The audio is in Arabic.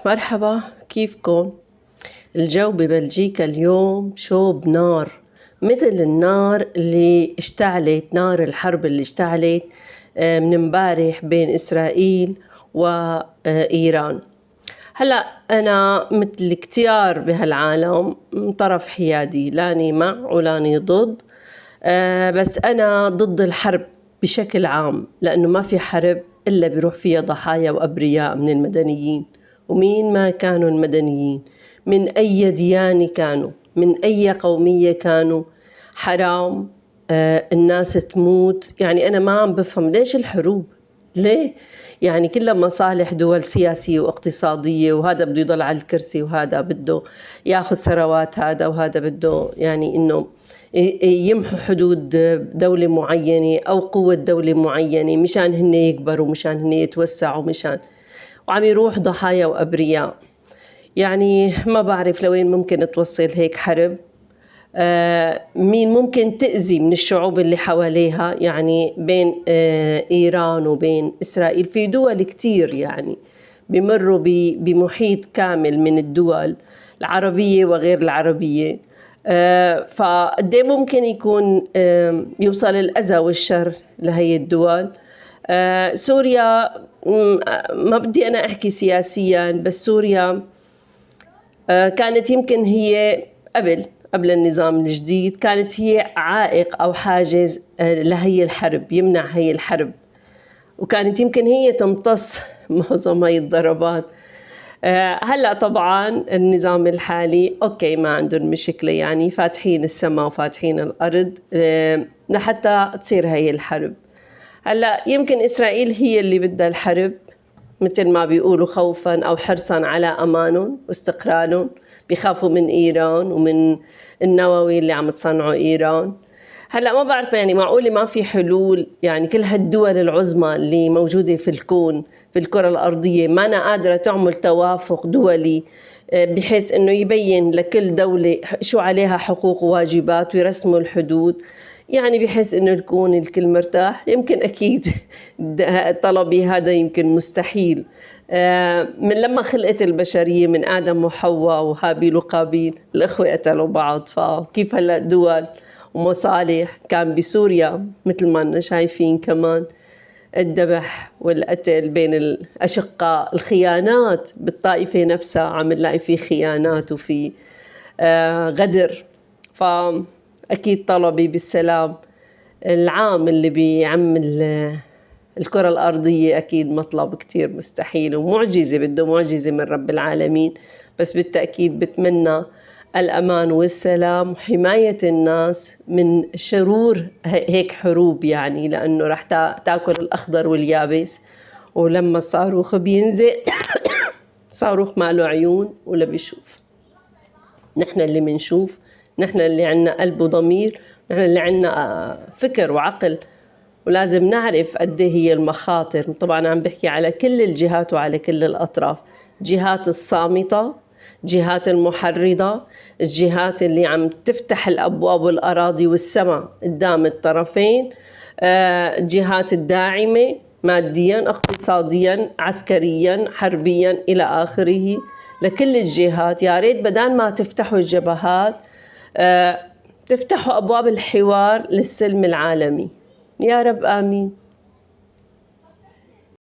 مرحبا، كيفكم؟ الجو ببلجيكا اليوم شوب نار، مثل النار اللي اشتعلت، نار الحرب اللي اشتعلت من امبارح بين إسرائيل وإيران. هلأ أنا مثل كتير بهالعالم طرف حيادي، لاني مع ولاني ضد، بس أنا ضد الحرب بشكل عام، لأنه ما في حرب إلا بيروح فيها ضحايا وأبرياء من المدنيين. ومين ما كانوا المدنيين، من أي ديانة كانوا، من أي قومية كانوا، حرام الناس تموت. يعني أنا ما عم بفهم ليش الحروب؟ ليه؟ يعني كلها مصالح دول سياسية واقتصادية، وهذا بده يضل على الكرسي وهذا بده ياخذ ثروات هذا، وهذا بده يعني إنه يمحوا حدود دولة معينة أو قوة دولة معينة مشان هن يكبروا، مشان هن يتوسعوا، مشان وعم يروح ضحايا وأبرياء. يعني ما بعرف لوين ممكن توصل هيك حرب. مين ممكن تأذي من الشعوب اللي حواليها، يعني بين إيران وبين إسرائيل. في دول كتير يعني بمروا بمحيط كامل من الدول العربية وغير العربية. فقديه ممكن يكون يوصل الأذى والشر لهي الدول. سوريا، ما بدي أنا أحكي سياسياً، بس سوريا كانت يمكن هي قبل النظام الجديد كانت هي عائق أو حاجز لهي الحرب، يمنع هي الحرب، وكانت يمكن هي تمتص معظم هاي الضربات. هلأ طبعاً النظام الحالي أوكي ما عندهم مشكلة، يعني فاتحين السماء وفاتحين الأرض لحتى تصير هاي الحرب. هلأ يمكن إسرائيل هي اللي بدها الحرب، مثل ما بيقولوا خوفاً أو حرصاً على أمانهم واستقرارهم، بيخافوا من إيران ومن النووي اللي عم تصنعه إيران. هلأ ما بعرف، يعني معقولة ما في حلول؟ يعني كل هالدول العظمى اللي موجودة في الكون، في الكرة الأرضية، ما أنا قادرة تعمل توافق دولي بحيث إنه يبين لكل دولة شو عليها حقوق وواجبات ويرسموا الحدود، يعني بحيث إنه يكون الكل مرتاح. يمكن أكيد طلبي هذا يمكن مستحيل. من لما خلقت البشرية من آدم وحواء وهابيل وقابيل، الأخوة قتلوا بعض، فكيف هلأ دول ومصالح؟ كان بسوريا مثل ما شايفين كمان الذبح والقتل بين الأشقاء، الخيانات بالطائفة نفسها، عم نلاقي في خيانات وفي غدر. فأكيد طلبي بالسلام العام اللي بيعم الكرة الأرضية أكيد مطلب كتير مستحيل ومعجزة، بده معجزة من رب العالمين. بس بالتأكيد بتمنى الأمان والسلام وحماية الناس من شرور هيك حروب، يعني لأنه رح تاكل الأخضر واليابس. ولما الصاروخ بينزل صاروخ ما له عيون ولا بيشوف. نحن اللي منشوف، نحن اللي عنا قلب وضمير، نحن اللي عنا فكر وعقل، ولازم نعرف قد هي المخاطر. طبعا عم بحكي على كل الجهات وعلى كل الأطراف، جهات الصامتة، جهات المحرضة، الجهات اللي عم تفتح الأبواب والأراضي والسماء قدام الطرفين، جهات الداعمة ماديا، اقتصاديا، عسكريا، حربيا إلى آخره. لكل الجهات يا ريت بدل ما تفتحوا الجبهات تفتحوا أبواب الحوار للسلم العالمي. يا رب آمين.